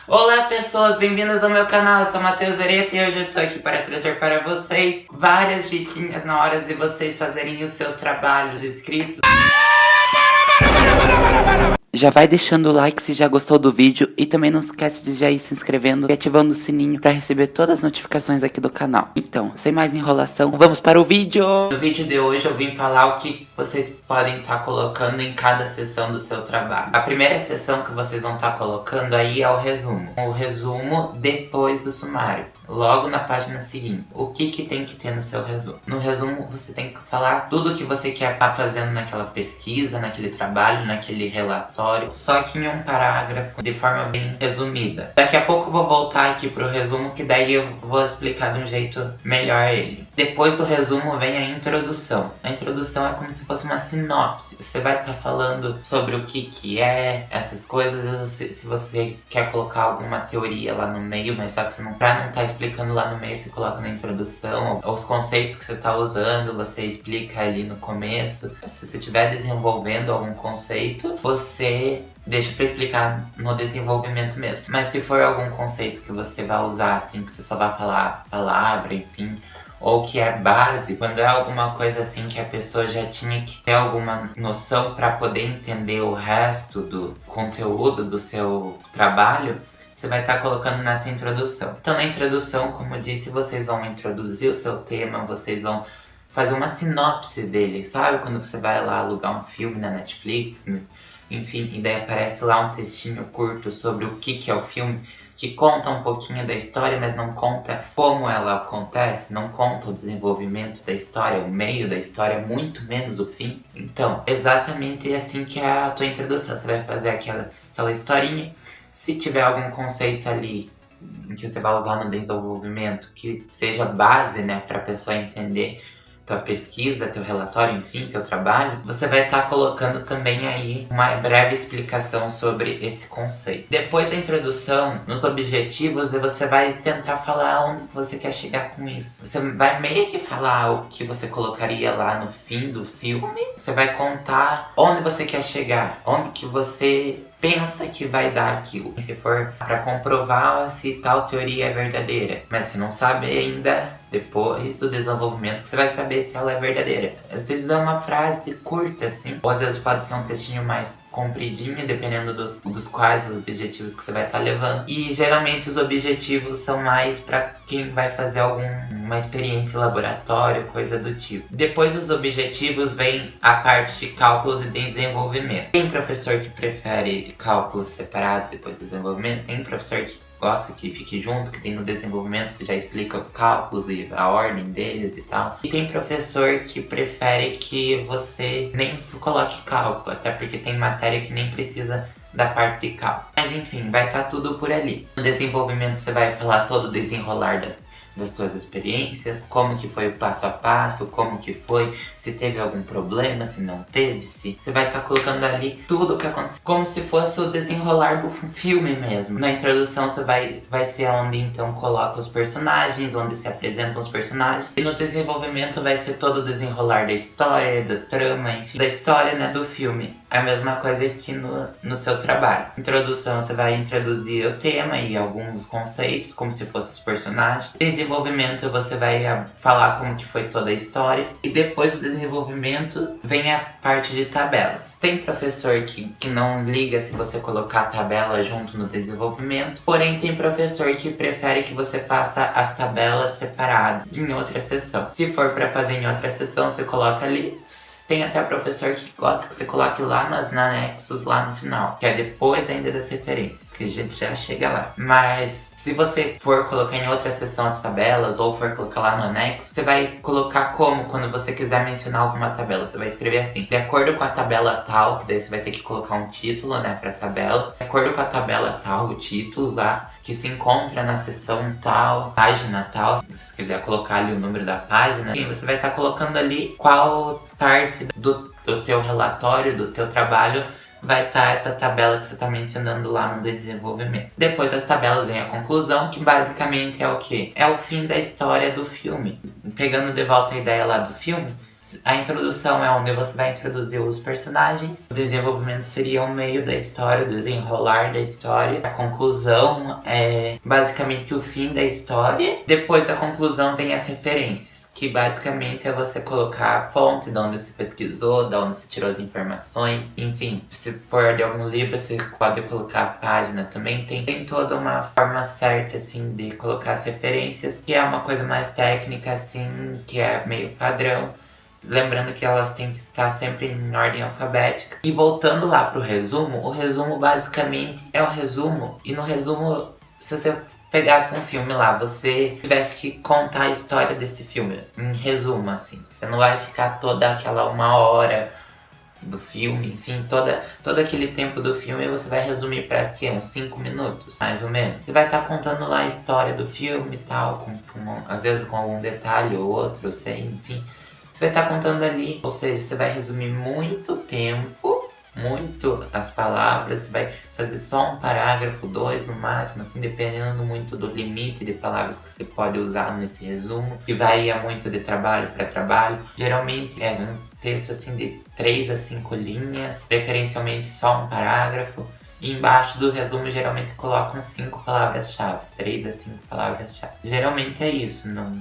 Olá pessoas, bem-vindas ao meu canal, eu sou Matheus Areta e hoje eu estou aqui para trazer para vocês várias diquinhas na hora de vocês fazerem os seus trabalhos escritos. Já vai deixando o like se já gostou do vídeo e também não esquece de já ir se inscrevendo e ativando o sininho para receber todas as notificações aqui do canal. Então, sem mais enrolação, vamos para o vídeo! No vídeo de hoje eu vim falar o que vocês podem estar colocando em cada sessão do seu trabalho. A primeira sessão que vocês vão estar colocando aí é o resumo. O resumo depois do sumário. Logo na página seguinte, o que tem que ter no seu resumo? No resumo você tem que falar tudo o que você quer estar fazendo naquela pesquisa, naquele trabalho, naquele relatório, só que em um parágrafo, de forma bem resumida. Daqui a pouco eu vou voltar aqui pro resumo, que daí eu vou explicar de um jeito melhor ele. Depois do resumo vem a introdução. A introdução é como se fosse uma sinopse. Você vai estar falando sobre o que é essas coisas, se você quer colocar alguma teoria lá no meio, mas só que você não, pra não estar explicando lá no meio, você coloca na introdução. Os conceitos que você está usando, você explica ali no começo. Se você estiver desenvolvendo algum conceito, você deixa pra explicar no desenvolvimento mesmo. Mas se for algum conceito que você vai usar assim, que você só vai falar palavra, enfim, ou que é base, quando é alguma coisa assim que a pessoa já tinha que ter alguma noção para poder entender o resto do conteúdo do seu trabalho, você vai estar colocando nessa introdução. Então na introdução, como eu disse, vocês vão introduzir o seu tema, vocês vão fazer uma sinopse dele, sabe? Quando você vai lá alugar um filme na Netflix, enfim, e daí aparece lá um textinho curto sobre o que é o filme, que conta um pouquinho da história, mas não conta como ela acontece, não conta o desenvolvimento da história, o meio da história, muito menos o fim. Então, exatamente assim que é a tua introdução. Você vai fazer aquela historinha. Se tiver algum conceito ali que você vai usar no desenvolvimento, que seja base, né, para a pessoa entender tua pesquisa, teu relatório, enfim, teu trabalho, você vai estar colocando também aí uma breve explicação sobre esse conceito. Depois da introdução, nos objetivos, você vai tentar falar onde você quer chegar com isso. Você vai meio que falar o que você colocaria lá no fim do filme. Você vai contar onde você quer chegar, onde que você pensa que vai dar aquilo, se for para comprovar se tal teoria é verdadeira. Mas você não sabe ainda, depois do desenvolvimento, que você vai saber se ela é verdadeira. Às vezes é uma frase curta assim, ou às vezes pode ser um textinho mais compridinho, dependendo dos quais os objetivos que você vai estar levando. E geralmente os objetivos são mais para quem vai fazer alguma experiência em laboratório, coisa do tipo. Depois dos objetivos vem a parte de cálculos e desenvolvimento. Tem professor que prefere cálculos separados depois do desenvolvimento, tem professor que gosta que fique junto, que tem no desenvolvimento, você já explica os cálculos e a ordem deles e tal. E tem professor que prefere que você nem coloque cálculo, até porque tem matéria que nem precisa da parte de cálculo. Mas enfim, vai estar tudo por ali. No desenvolvimento você vai falar todo o desenrolar das suas experiências, como que foi o passo a passo, como que foi, se teve algum problema, se não teve, se você vai estar colocando ali tudo o que aconteceu, como se fosse o desenrolar do filme mesmo. Na introdução você vai ser onde então coloca os personagens, onde se apresentam os personagens, e no desenvolvimento vai ser todo o desenrolar da história, da trama, enfim, da história, né, do filme. A mesma coisa que no seu trabalho. Introdução, você vai introduzir o tema e alguns conceitos, como se fossem os personagens. Desenvolvimento, você vai falar como que foi toda a história. E depois do desenvolvimento, vem a parte de tabelas. Tem professor que não liga se você colocar a tabela junto no desenvolvimento. Porém, tem professor que prefere que você faça as tabelas separadas em outra sessão. Se for para fazer em outra sessão, você coloca ali. Tem até professor que gosta que você coloque lá nos anexos, lá no final, que é depois ainda das referências, que a gente já chega lá. Mas se você for colocar em outra seção as tabelas, ou for colocar lá no anexo, você vai colocar como, quando você quiser mencionar alguma tabela, você vai escrever assim: de acordo com a tabela tal, que daí você vai ter que colocar um título, né, pra tabela. De acordo com a tabela tal, o título lá, que se encontra na seção tal, página tal, se você quiser colocar ali o número da página, e você vai estar colocando ali qual parte do teu relatório, do teu trabalho, vai estar essa tabela que você está mencionando lá no desenvolvimento. Depois das tabelas vem a conclusão, que basicamente é o quê? É o fim da história do filme. Pegando de volta a ideia lá do filme, A introdução é onde você vai introduzir os personagens. O desenvolvimento seria o meio da história, o desenrolar da história. A conclusão é basicamente o fim da história. Depois da conclusão vem as referências, que basicamente é você colocar a fonte, de onde você pesquisou, de onde você tirou as informações. Enfim, se for de algum livro, você pode colocar a página também. Tem toda uma forma certa, assim, de colocar as referências, que é uma coisa mais técnica, assim, que é meio padrão. Lembrando que elas têm que estar sempre em ordem alfabética. E voltando lá pro resumo, o resumo basicamente é o resumo. E no resumo, se você pegasse um filme lá, você tivesse que contar a história desse filme, em resumo, assim. Você não vai ficar toda aquela 1 hora do filme, enfim, todo aquele tempo do filme você vai resumir pra quê? Uns 5 minutos, mais ou menos. Você vai estar contando lá a história do filme e tal, às vezes com algum detalhe ou outro, sei, enfim. Você vai estar contando ali, ou seja, você vai resumir muito tempo, muito as palavras, você vai fazer só um parágrafo, 2 no máximo, assim, dependendo muito do limite de palavras que você pode usar nesse resumo, que varia muito de trabalho para trabalho. Geralmente é um texto assim de 3 a 5 linhas, preferencialmente só um parágrafo. E embaixo do resumo geralmente colocam 5 palavras-chave, 3 a 5 palavras-chave. Geralmente é isso, não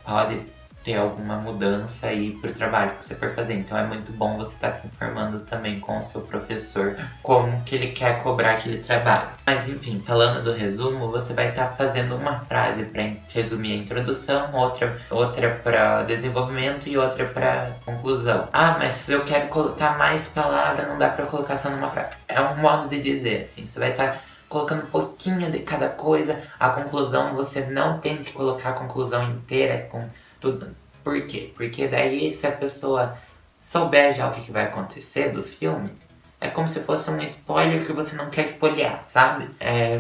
pode ter alguma mudança aí pro trabalho que você for fazer. Então é muito bom você estar se informando também com o seu professor como que ele quer cobrar aquele trabalho. Mas enfim, falando do resumo, você vai estar fazendo uma frase para resumir a introdução, outra para desenvolvimento e outra para conclusão. Ah, mas se eu quero colocar mais palavras, não dá para colocar só numa frase. É um modo de dizer, assim. Você vai estar colocando um pouquinho de cada coisa. A conclusão, você não tente colocar a conclusão inteira com tudo. Por quê? Porque daí, se a pessoa souber já o que vai acontecer do filme, é como se fosse um spoiler que você não quer spoilear, sabe?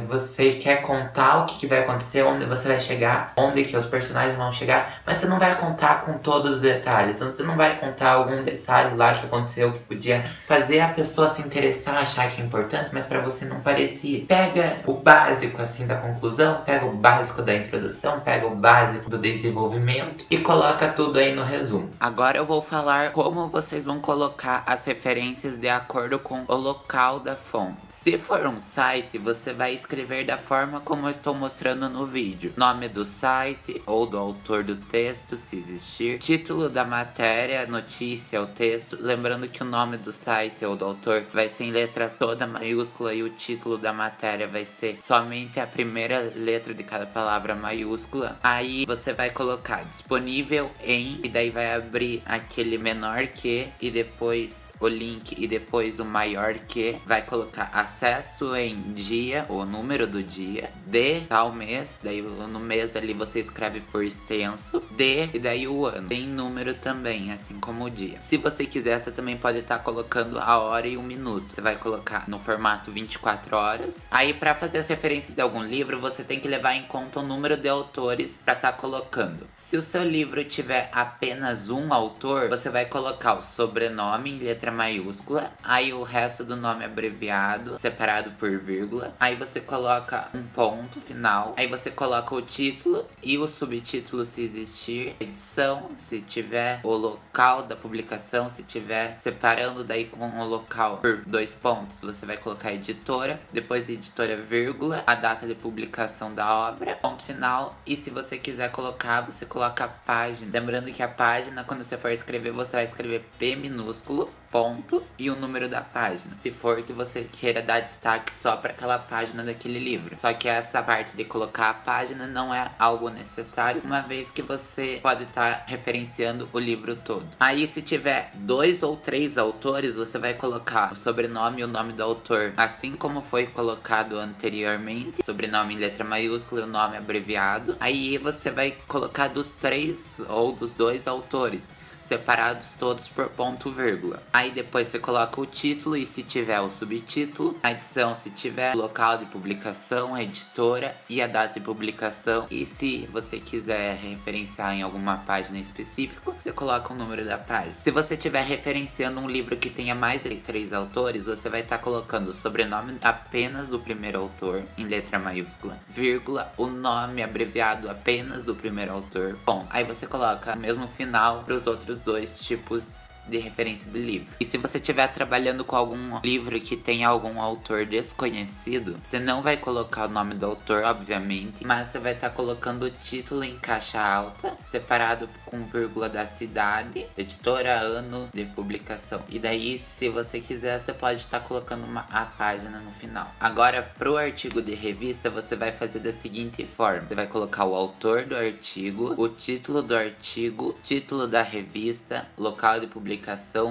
Você quer contar o que vai acontecer, onde você vai chegar, onde que os personagens vão chegar, mas você não vai contar com todos os detalhes. Você não vai contar algum detalhe lá que aconteceu que podia fazer a pessoa se interessar, achar que é importante, mas pra você não parecia. Pega o básico, assim, da conclusão, pega o básico da introdução, pega o básico do desenvolvimento e coloca tudo aí no resumo. Agora eu vou falar como vocês vão colocar as referências de acordo com o local da fonte. Se for um site, você vai escrever da forma como eu estou mostrando no vídeo. Nome do site ou do autor do texto, se existir. Título da matéria, notícia ou texto. Lembrando que o nome do site ou do autor vai ser em letra toda maiúscula e o título da matéria vai ser somente a primeira letra de cada palavra maiúscula. Aí você vai colocar disponível em, e daí vai abrir aquele menor que, e depois o link e depois o maior que, vai colocar acesso em dia, o número do dia, de tal mês, daí no mês ali você escreve por extenso, de, e daí o ano, em número também, assim como o dia. Se você quiser, você também pode estar colocando a hora e o minuto. Você vai colocar no formato 24 horas. Aí para fazer as referências de algum livro, você tem que levar em conta o número de autores para estar colocando. Se o seu livro tiver apenas um autor, você vai colocar o sobrenome em letra maiúscula, aí o resto do nome abreviado, separado por vírgula, aí você coloca um ponto final, aí você coloca o título e o subtítulo se existir, edição, se tiver, o local da publicação, se tiver, separando daí com o local por 2 pontos, você vai colocar editora, depois editora vírgula, a data de publicação da obra, ponto final, e se você quiser colocar, você coloca a página. Lembrando que a página, quando você for escrever, você vai escrever P minúsculo, ponto e o número da página, se for que você queira dar destaque só para aquela página daquele livro. Só que essa parte de colocar a página não é algo necessário, uma vez que você pode estar referenciando o livro todo. Aí se tiver 2 ou 3 autores, você vai colocar o sobrenome e o nome do autor, assim como foi colocado anteriormente, sobrenome em letra maiúscula e o nome abreviado. Aí você vai colocar dos 3 ou dos 2 autores, separados todos por ponto vírgula. Aí depois você coloca o título e se tiver o subtítulo, a edição se tiver, o local de publicação, a editora e a data de publicação. E se você quiser referenciar em alguma página específica, você coloca o número da página. Se você estiver referenciando um livro que tenha mais de 3 autores, você vai estar colocando o sobrenome apenas do primeiro autor, em letra maiúscula, vírgula, o nome abreviado apenas do primeiro autor, ponto. Aí você coloca o mesmo final para os outros outros dois tipos de referência de livro. E se você estiver trabalhando com algum livro que tem algum autor desconhecido, você não vai colocar o nome do autor, obviamente, mas você vai estar colocando o título em caixa alta, separado com vírgula da cidade, editora, ano de publicação. E daí, se você quiser, você pode estar colocando a página no final. Agora, pro artigo de revista, você vai fazer da seguinte forma. Você vai colocar o autor do artigo, o título do artigo, título da revista, local de publicação,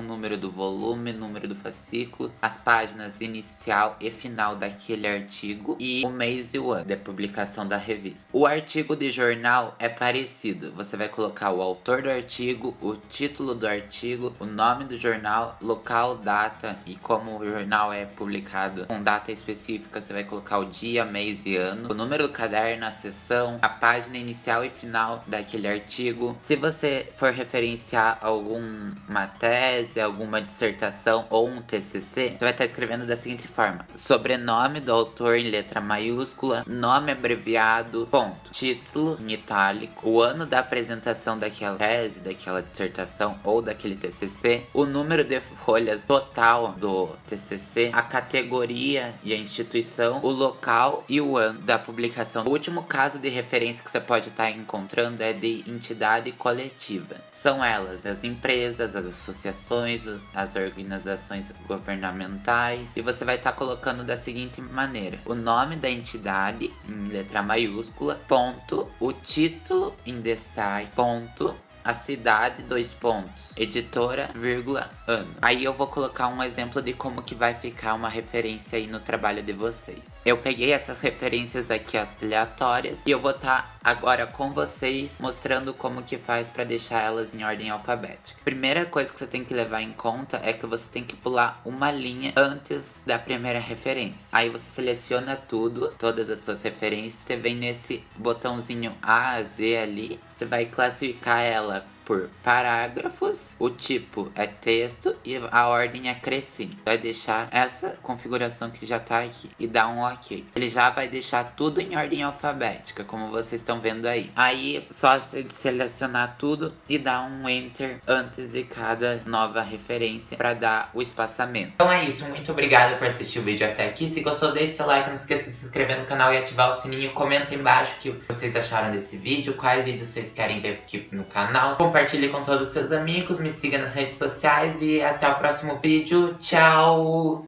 número do volume, número do fascículo, as páginas inicial e final daquele artigo e o mês e o ano da publicação da revista. O artigo de jornal é parecido. Você vai colocar o autor do artigo, o título do artigo, o nome do jornal, local, data, e como o jornal é publicado com data específica, você vai colocar o dia, mês e ano, o número do caderno, a seção, a página inicial e final daquele artigo. Se você for referenciar alguma tese, alguma dissertação ou um TCC, você vai estar escrevendo da seguinte forma: sobrenome do autor em letra maiúscula, nome abreviado, ponto, título em itálico, o ano da apresentação daquela tese, daquela dissertação ou daquele TCC, o número de folhas total do TCC, a categoria e a instituição, o local e o ano da publicação. O último caso de referência que você pode estar encontrando é de entidade coletiva. São elas as empresas, as associações, as organizações governamentais, e você vai estar colocando da seguinte maneira: o nome da entidade em letra maiúscula, ponto, o título em destaque, ponto, a cidade, dois pontos, editora, vírgula, ano. Aí eu vou colocar um exemplo de como que vai ficar uma referência aí no trabalho de vocês. Eu peguei essas referências aqui aleatórias e eu vou estar agora com vocês mostrando como que faz para deixar elas em ordem alfabética. Primeira coisa que você tem que levar em conta é que você tem que pular uma linha antes da primeira referência. Aí você seleciona tudo, todas as suas referências, você vem nesse botãozinho A a Z ali, você vai classificar ela por parágrafos, o tipo é texto e a ordem é crescente. Vai deixar essa configuração que já tá aqui e dá um ok. Ele já vai deixar tudo em ordem alfabética, como vocês estão vendo aí. Aí só selecionar tudo e dar um enter antes de cada nova referência para dar o espaçamento. Então é isso, muito obrigado por assistir o vídeo até aqui. Se gostou, deixe seu like, não esqueça de se inscrever no canal e ativar o sininho. Comenta aí embaixo o que vocês acharam desse vídeo, quais vídeos vocês querem ver aqui no canal. Compartilhe com todos os seus amigos, me siga nas redes sociais e até o próximo vídeo. Tchau!